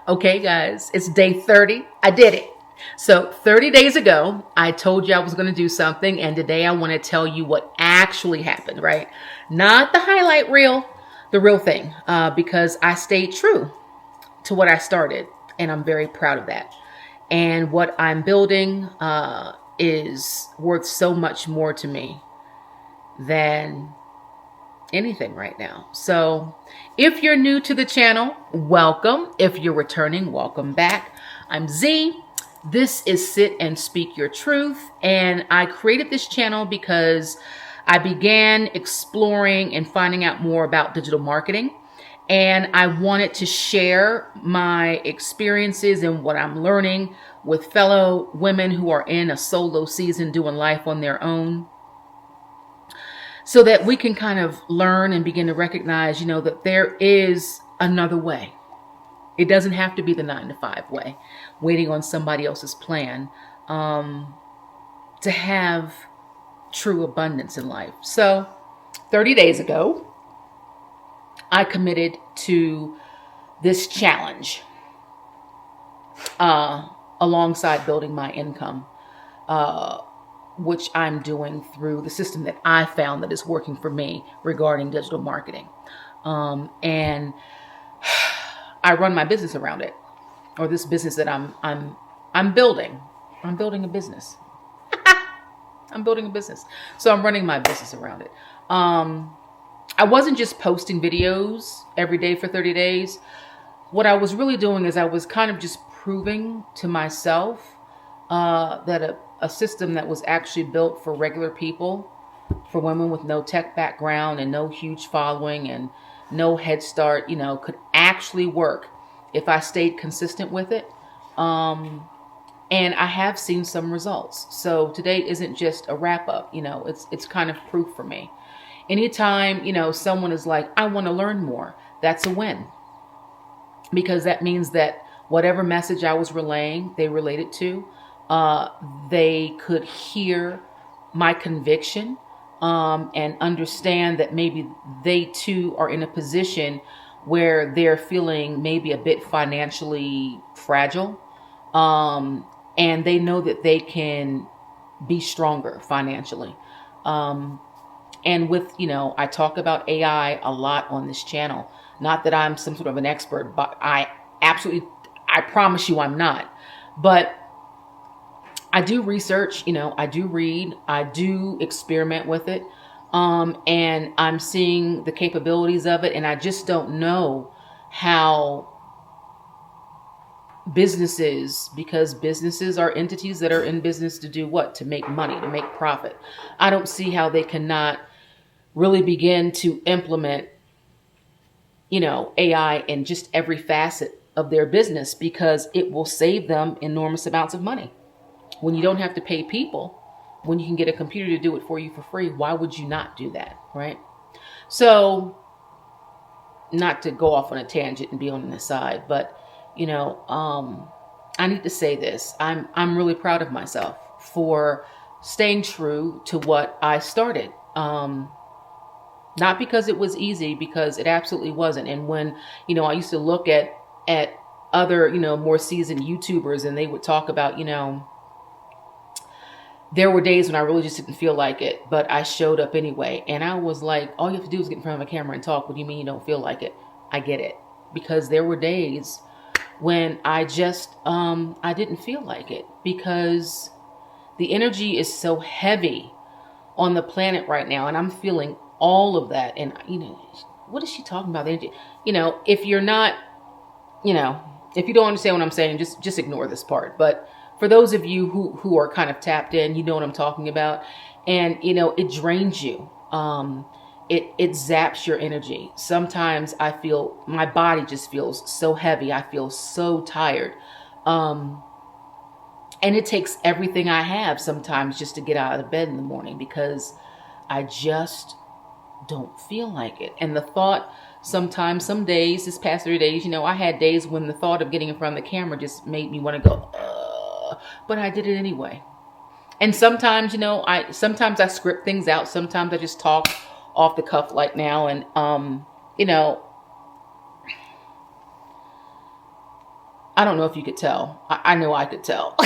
Okay, guys, it's day 30. I did it. So 30 days ago, I told you I was going to do something, and today I want to tell you what actually happened, right? Not the highlight reel, the real thing, because I stayed true to what I started, and I'm very proud of that. And what I'm building is worth so much more to me than anything right now. So if you're new to the channel, welcome. If you're returning, welcome back. I'm Z. This is Sit and Speak Your Truth. And I created this channel because I began exploring and finding out more about digital marketing. And I wanted to share my experiences and what I'm learning with fellow women who are in a solo season doing life on their own, so that we can kind of learn and begin to recognize, that there is another way. It doesn't have to be the 9-to-5 way, waiting on somebody else's plan, to have true abundance in life. So 30 days ago, I committed to this challenge alongside building my income, which I'm doing through the system that I found that is working for me regarding digital marketing. And I run my business around it, or this business that I'm building. I'm building a business. I'm building a business. So I'm running my business around it. I wasn't just posting videos every day for 30 days. What I was really doing is I was kind of just proving to myself that a system that was actually built for regular people, for women with no tech background and no huge following and no head start, could actually work if I stayed consistent with it. And I have seen some results. So today isn't just a wrap up, it's kind of proof for me. Anytime, someone is like, I want to learn more, that's a win. Because that means that whatever message I was relaying, they related to, they could hear my conviction, and understand that maybe they too are in a position where they're feeling maybe a bit financially fragile. And they know that they can be stronger financially. And with, I talk about AI a lot on this channel. Not that I'm some sort of an expert, but I promise you I'm not. But I do research, I do read, I do experiment with it. And I'm seeing the capabilities of it. And I just don't know how because businesses are entities that are in business to do what? To make money, to make profit. I don't see how they cannot really begin to implement, AI in just every facet of their business, because it will save them enormous amounts of money. When you don't have to pay people, when you can get a computer to do it for you for free, why would you not do that, right? So, not to go off on a tangent and be on the side, but I need to say this. I'm really proud of myself for staying true to what I started. Not because it was easy, because it absolutely wasn't. And when, I used to look at other, more seasoned YouTubers, and they would talk about, there were days when I really just didn't feel like it, but I showed up anyway. And I was like, all you have to do is get in front of a camera and talk. What do you mean you don't feel like it? I get it. Because there were days when I just, I didn't feel like it, because the energy is so heavy on the planet right now. And I'm feeling all of that. And, what is she talking about? Energy? If you're not, if you don't understand what I'm saying, just ignore this part. But for those of you who are kind of tapped in, you know what I'm talking about. And, it drains you. It zaps your energy. Sometimes I feel my body just feels so heavy. I feel so tired. And it takes everything I have sometimes just to get out of bed in the morning, because I just don't feel like it. And the thought, sometimes, some days, this past 3 days, I had days when the thought of getting in front of the camera just made me want to go, but I did it anyway. And sometimes, sometimes I script things out. Sometimes I just talk off the cuff like now. And, I don't know if you could tell. I know I could tell.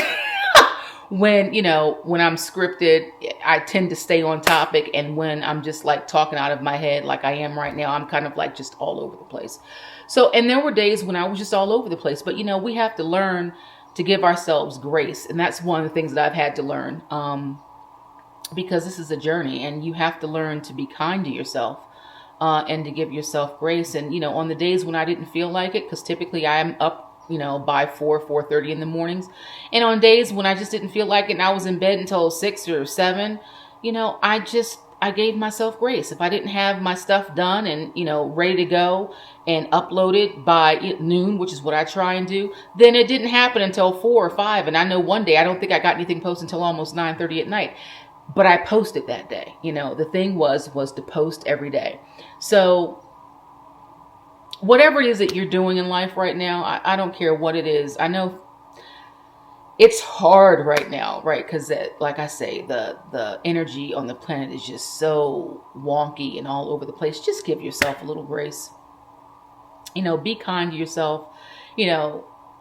When, when I'm scripted, I tend to stay on topic. And when I'm just like talking out of my head, like I am right now, I'm kind of like just all over the place. So, and there were days when I was just all over the place, but we have to learn to give ourselves grace. And that's one of the things that I've had to learn, because this is a journey and you have to learn to be kind to yourself. And to give yourself grace. And, on the days when I didn't feel like it, because typically I am up, by 4:30 in the mornings. And on days when I just didn't feel like it and I was in bed until 6 or 7, I gave myself grace. If I didn't have my stuff done and, ready to go and uploaded by noon, which is what I try and do, then it didn't happen until 4 or 5. And I know one day, I don't think I got anything posted until almost 9:30 at night. But I posted that day. The thing was to post every day. So whatever it is that you're doing in life right now, I don't care what it is. I know it's hard right now, right? Because like I say, the energy on the planet is just so wonky and all over the place. Just give yourself a little grace. Be kind to yourself.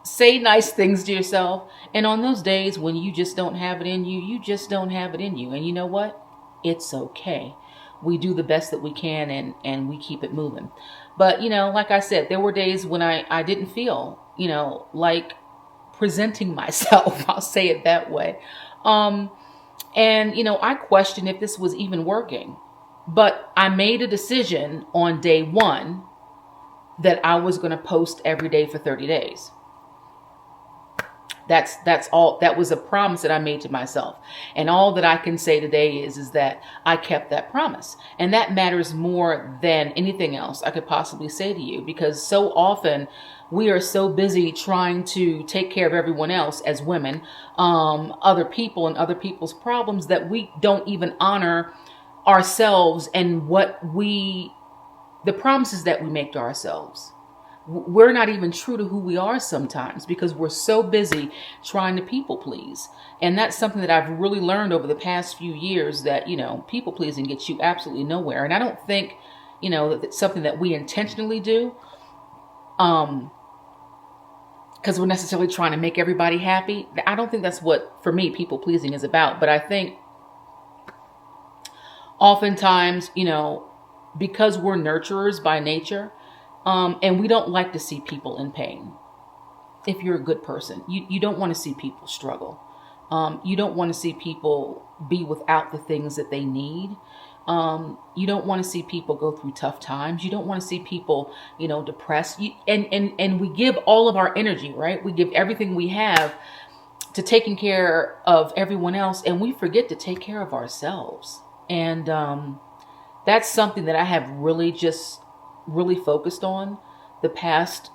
Say nice things to yourself. And on those days when you just don't have it in you, you just don't have it in you. And you know what? It's okay. We do the best that we can and we keep it moving. But, like I said, there were days when I didn't feel, like presenting myself. I'll say it that way. And, I questioned if this was even working. But I made a decision on day 1 that I was going to post every day for 30 days. That's all. That was a promise that I made to myself. And all that I can say today is that I kept that promise. And that matters more than anything else I could possibly say to you, because so often we are so busy trying to take care of everyone else as women, other people and other people's problems, that we don't even honor ourselves and the promises that we make to ourselves. We're not even true to who we are sometimes because we're so busy trying to people please. And that's something that I've really learned over the past few years, that, people pleasing gets you absolutely nowhere. And I don't think, that it's something that we intentionally do, because we're necessarily trying to make everybody happy. I don't think that's what, for me, people pleasing is about. But I think oftentimes, because we're nurturers by nature, and we don't like to see people in pain. If you're a good person, you don't want to see people struggle. You don't want to see people be without the things that they need. You don't want to see people go through tough times. You don't want to see people, depressed. And we give all of our energy, right? We give everything we have to taking care of everyone else, and we forget to take care of ourselves. And that's something that I have really focused on the past,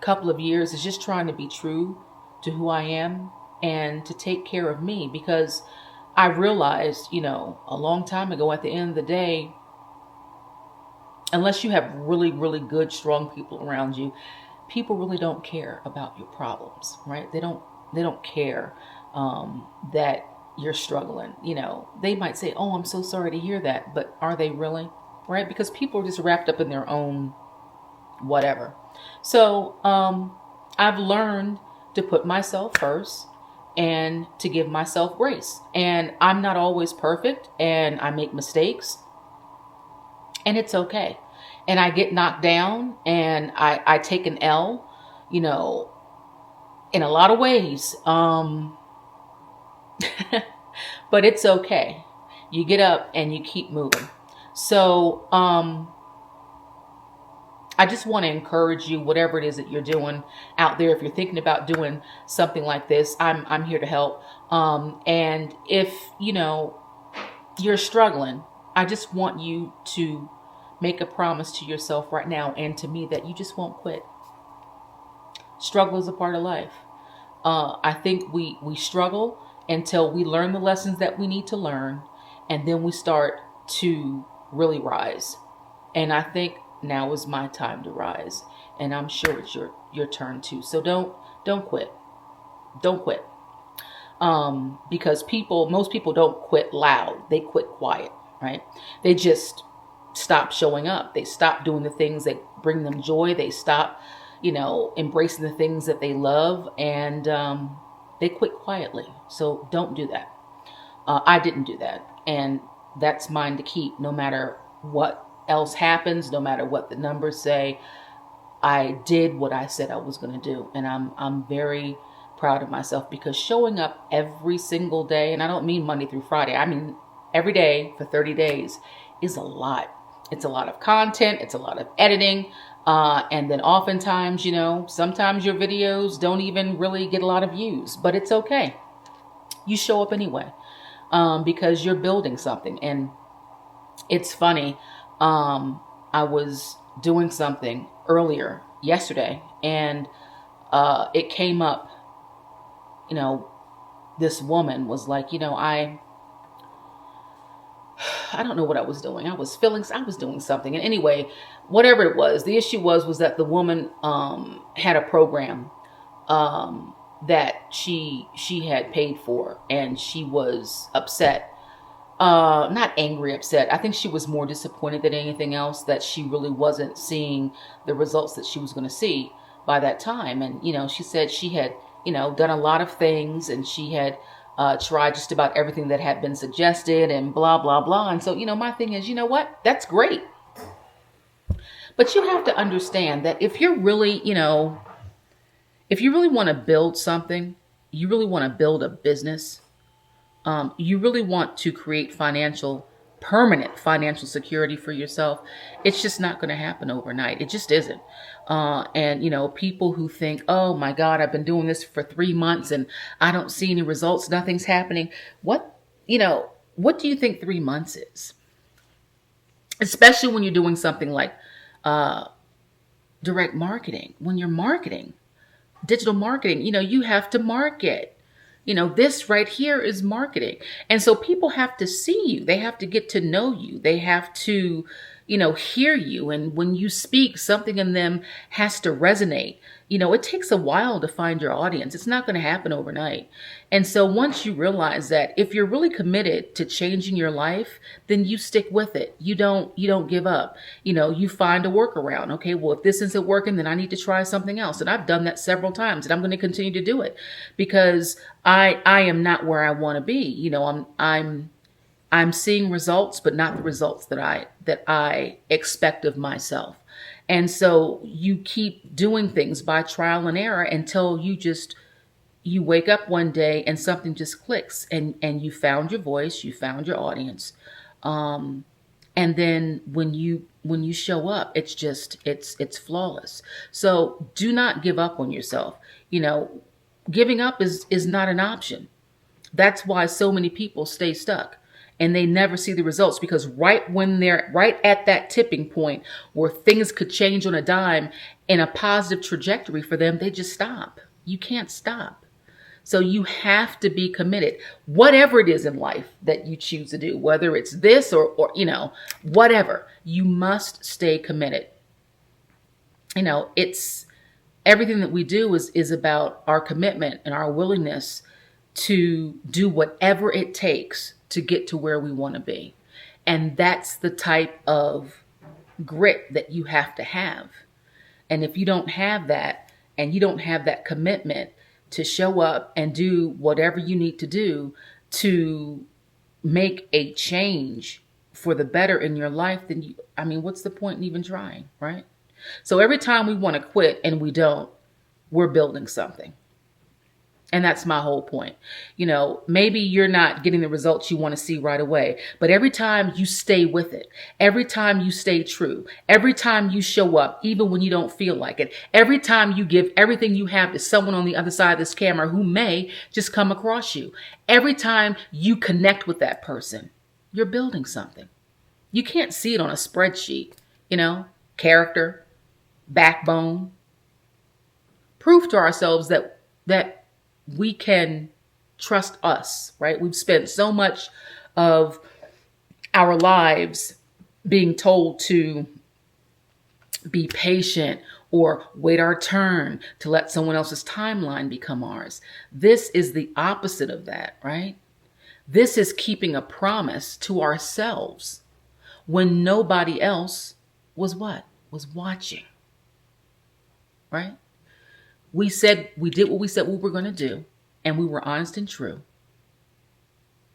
couple of years, is just trying to be true to who I am and to take care of me, because I realized, a long time ago, at the end of the day, unless you have really, really good, strong people around you, people really don't care about your problems, right? They don't care that you're struggling. They might say, "Oh, I'm so sorry to hear that," but are they really? Right? Because people are just wrapped up in their own whatever. So I've learned to put myself first and to give myself grace. And I'm not always perfect, and I make mistakes, and it's okay. And I get knocked down, and I take an L, in a lot of ways. But it's okay. You get up and you keep moving. So I just want to encourage you, whatever it is that you're doing out there. If you're thinking about doing something like this, I'm here to help. And if, you're struggling, I just want you to make a promise to yourself right now and to me that you just won't quit. Struggle is a part of life. I think we struggle until we learn the lessons that we need to learn, and then we start to really rise. And I think now is my time to rise, and I'm sure it's your turn too. So don't quit. Don't quit. Because most people don't quit loud. They quit quiet, right? They just stop showing up. They stop doing the things that bring them joy. They stop, embracing the things that they love, and they quit quietly. So don't do that. I didn't do that. And that's mine to keep no matter what else happens, no matter what the numbers say. I did what I said I was going to do. And I'm very proud of myself, because showing up every single day, and I don't mean Monday through Friday, I mean every day for 30 days is a lot. It's a lot of content. It's a lot of editing. And then oftentimes, sometimes your videos don't even really get a lot of views, but it's okay. You show up anyway, because you're building something. And it's funny. I was doing something earlier yesterday, and it came up. This woman was like, I don't know what I was doing. I was doing something. And anyway, whatever it was, the issue was that the woman had a program that she had paid for, and she was upset. Not angry, upset. I think she was more disappointed than anything else that she really wasn't seeing the results that she was going to see by that time. And, she said she had, done a lot of things, and she had tried just about everything that had been suggested, and blah, blah, blah. And so, my thing is, what? That's great. But you have to understand that if you're really, if you really want to build something, you really want to build a business, you really want to create permanent financial security for yourself, it's just not going to happen overnight. It just isn't. And people who think, oh my God, I've been doing this for 3 months and I don't see any results, nothing's happening. What do you think 3 months is? Especially when you're doing something like direct marketing. When you're marketing, digital marketing, you have to market. This right here is marketing. And so people have to see you. They have to get to know you. They have to, hear you. And when you speak, something in them has to resonate. It takes a while to find your audience. It's not going to happen overnight. And so once you realize that if you're really committed to changing your life, then you stick with it. You don't give up. You find a workaround. Okay, well, if this isn't working, then I need to try something else. And I've done that several times, and I'm going to continue to do it, because I am not where I want to be. I'm seeing results, but not the results that I expect of myself. And so you keep doing things by trial and error until you wake up one day and something just clicks, and you found your voice, you found your audience. And then when you show up, it's flawless. So do not give up on yourself. Giving up is not an option. That's why so many people stay stuck and they never see the results, because right when they're right at that tipping point where things could change on a dime in a positive trajectory for them, they just stop. You can't stop. So you have to be committed, whatever it is in life that you choose to do, whether it's this or whatever, you must stay committed. It's everything that we do is about our commitment and our willingness to do whatever it takes to get to where we want to be. And that's the type of grit that you have to have. And if you don't have that, and you don't have that commitment to show up and do whatever you need to do to make a change for the better in your life, then what's the point in even trying, right? So every time we want to quit and we don't, we're building something. And that's my whole point. Maybe you're not getting the results you want to see right away, but every time you stay with it, every time you stay true, every time you show up, even when you don't feel like it, every time you give everything you have to someone on the other side of this camera who may just come across you, every time you connect with that person, you're building something. You can't see it on a spreadsheet, character, backbone. Proof to ourselves that we can trust us, right? We've spent so much of our lives being told to be patient or wait our turn, to let someone else's timeline become ours. This is the opposite of that, right? This is keeping a promise to ourselves when nobody else was what? Was watching. right? We did what we said we were going to do, and we were honest and true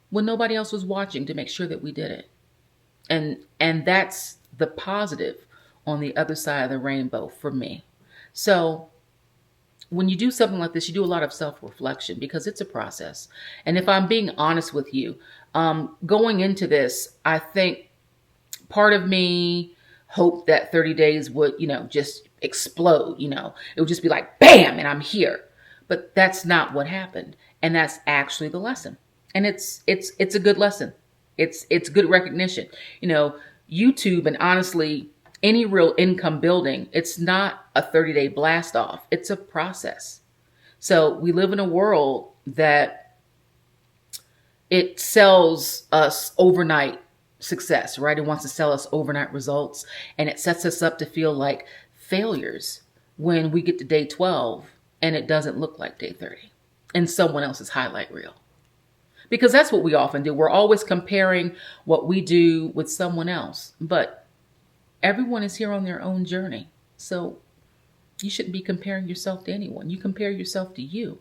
when nobody else was watching to make sure that we did it. And that's the positive on the other side of the rainbow for me. So when you do something like this, you do a lot of self-reflection because it's a process. And if I'm being honest with you, going into this, I think part of me hoped that 30 days would, just explode, it would just be like, bam, and I'm here. But that's not what happened. And that's actually the lesson. And it's a good lesson. It's good recognition. YouTube and honestly, any real income building, it's not a 30-day blast off. It's a process. So we live in a world that it sells us overnight success, right? It wants to sell us overnight results, and it sets us up to feel like failures when we get to day 12 and it doesn't look like day 30 in someone else's highlight reel. Because that's what we often do. We're always comparing what we do with someone else, but everyone is here on their own journey. So you shouldn't be comparing yourself to anyone. You compare yourself to you.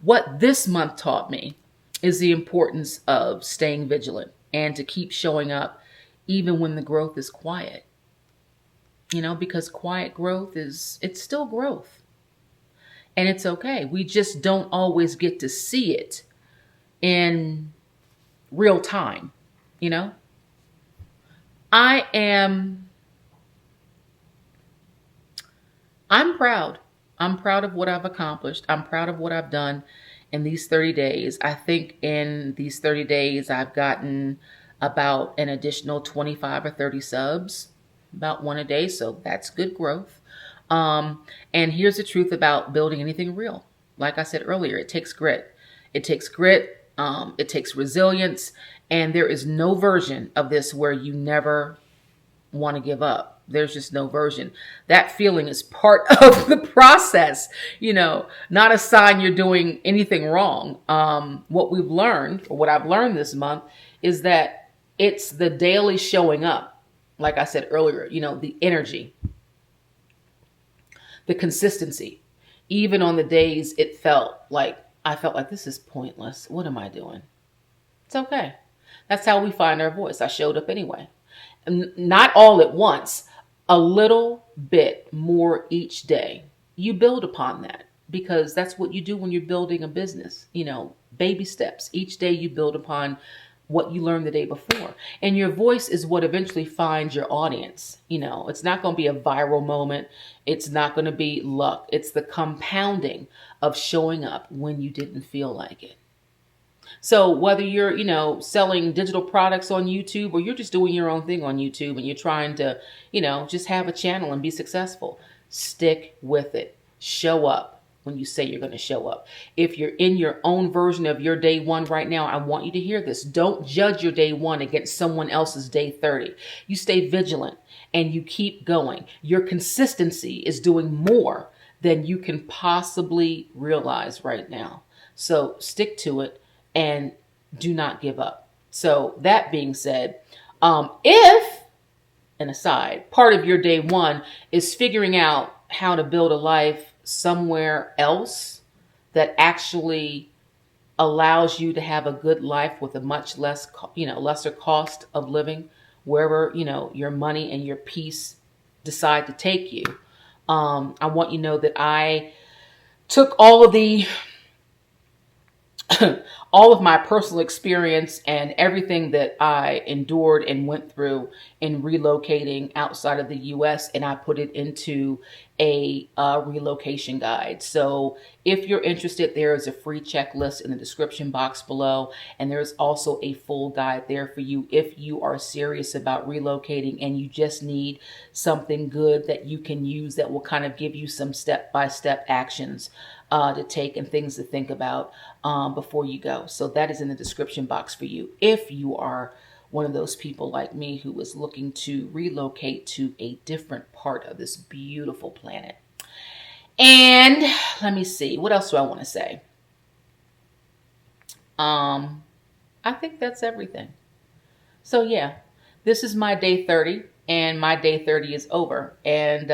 What this month taught me is the importance of staying vigilant and to keep showing up even when the growth is quiet. Because quiet growth it's still growth. And it's okay. We just don't always get to see it in real time. I am I'm proud. I'm proud of what I've accomplished. I'm proud of what I've done in these 30 days. I think in these 30 days, I've gotten about an additional 25 or 30 subs, about one a day. So that's good growth. And here's the truth about building anything real. Like I said earlier, it takes grit. It takes grit. It takes resilience. And there is no version of this where you never want to give up. There's just no version. That feeling is part of the process, not a sign you're doing anything wrong. What we've learned, or what I've learned this month, is that it's the daily showing up. Like I said earlier, the energy, the consistency, even on the days I felt like this is pointless. What am I doing? It's okay. That's how we find our voice. I showed up anyway. Not all at once, a little bit more each day. You build upon that because that's what you do when you're building a business. Baby steps. Each day you build upon what you learned the day before. And your voice is what eventually finds your audience. It's not going to be a viral moment. It's not going to be luck. It's the compounding of showing up when you didn't feel like it. So whether you're, selling digital products on YouTube or you're just doing your own thing on YouTube and you're trying to, just have a channel and be successful, stick with it. Show up when you say you're going to show up. If you're in your own version of your day one right now, I want you to hear this. Don't judge your day one against someone else's day 30. You stay vigilant and you keep going. Your consistency is doing more than you can possibly realize right now. So stick to it. And do not give up. So that being said, if, an aside, part of your day one is figuring out how to build a life somewhere else that actually allows you to have a good life with a much less, lesser cost of living, wherever, your money and your peace decide to take you. I want you to know that I took all of my personal experience and everything that I endured and went through in relocating outside of the U.S. and I put it into a relocation guide. So if you're interested, there is a free checklist in the description box below. And there's also a full guide there for you if you are serious about relocating and you just need something good that you can use that will kind of give you some step-by-step actions to take and things to think about before you go. So that is in the description box for you if you are one of those people like me who is looking to relocate to a different part of this beautiful planet. And let me see, what else do I want to say? I think that's everything. So yeah, this is my day 30 and my day 30 is over. And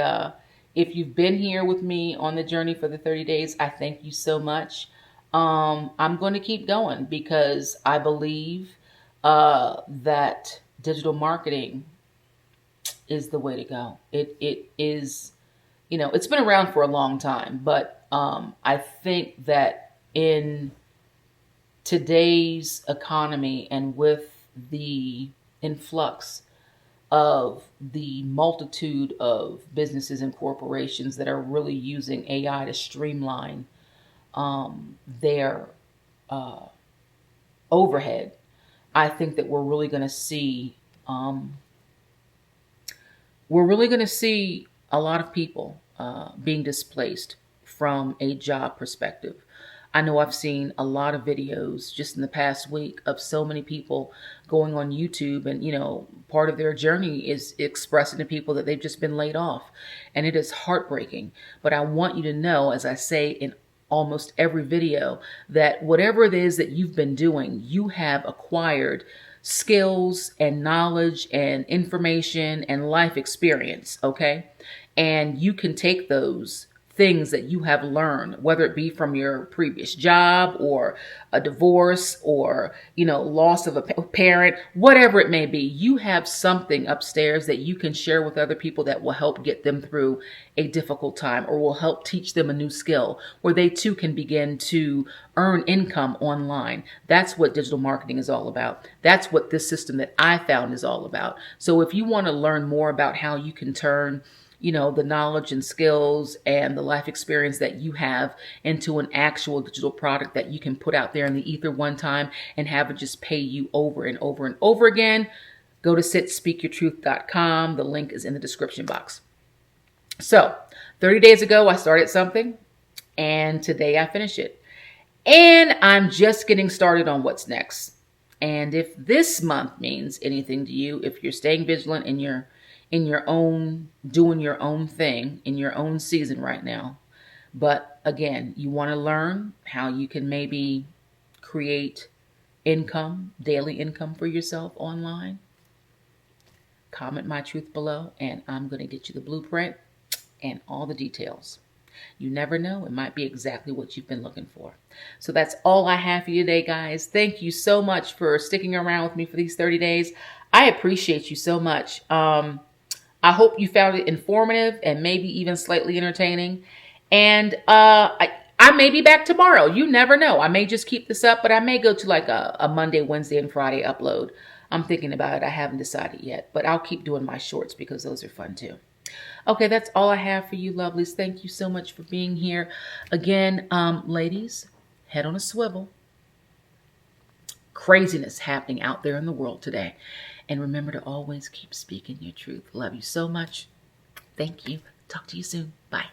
If you've been here with me on the journey for the 30 days, I thank you so much. I'm going to keep going because I believe that digital marketing is the way to go. It is, it's been around for a long time, but I think that in today's economy and with the influx of the multitude of businesses and corporations that are really using AI to streamline their uh, overhead, I think that um, we're really going to see a lot of people being displaced from a job perspective. I know I've seen a lot of videos just in the past week of so many people going on YouTube, and part of their journey is expressing to people that they've just been laid off, and it is heartbreaking. But I want you to know, as I say in almost every video, that whatever it is that you've been doing, you have acquired skills and knowledge and information and life experience, okay? And you can take those things that you have learned, whether it be from your previous job or a divorce or, loss of a parent, whatever it may be, you have something upstairs that you can share with other people that will help get them through a difficult time or will help teach them a new skill where they too can begin to earn income online. That's what digital marketing is all about. That's what this system that I found is all about. So if you want to learn more about how you can turn the knowledge and skills and the life experience that you have into an actual digital product that you can put out there in the ether one time and have it just pay you over and over and over again, go to sitspeakyourtruth.com. The link is in the description box. So 30 days ago, I started something, and today I finish it. And I'm just getting started on what's next. And if this month means anything to you, if you're staying vigilant in your own, doing your own thing in your own season right now, but again, you want to learn how you can maybe create income, daily income for yourself online, comment my truth below, and I'm going to get you the blueprint and all the details. You never know, it might be exactly what you've been looking for. So that's all I have for you today, guys. Thank you so much for sticking around with me for these 30 days. I appreciate you so much. I hope you found it informative and maybe even slightly entertaining. And I may be back tomorrow. You never know. I may just keep this up, but I may go to like a Monday, Wednesday, and Friday upload. I'm thinking about it. I haven't decided yet, but I'll keep doing my shorts because those are fun too. Okay, that's all I have for you, lovelies. Thank you so much for being here. Again, ladies, head on a swivel. Craziness happening out there in the world today. And remember to always keep speaking your truth. Love you so much. Thank you. Talk to you soon. Bye.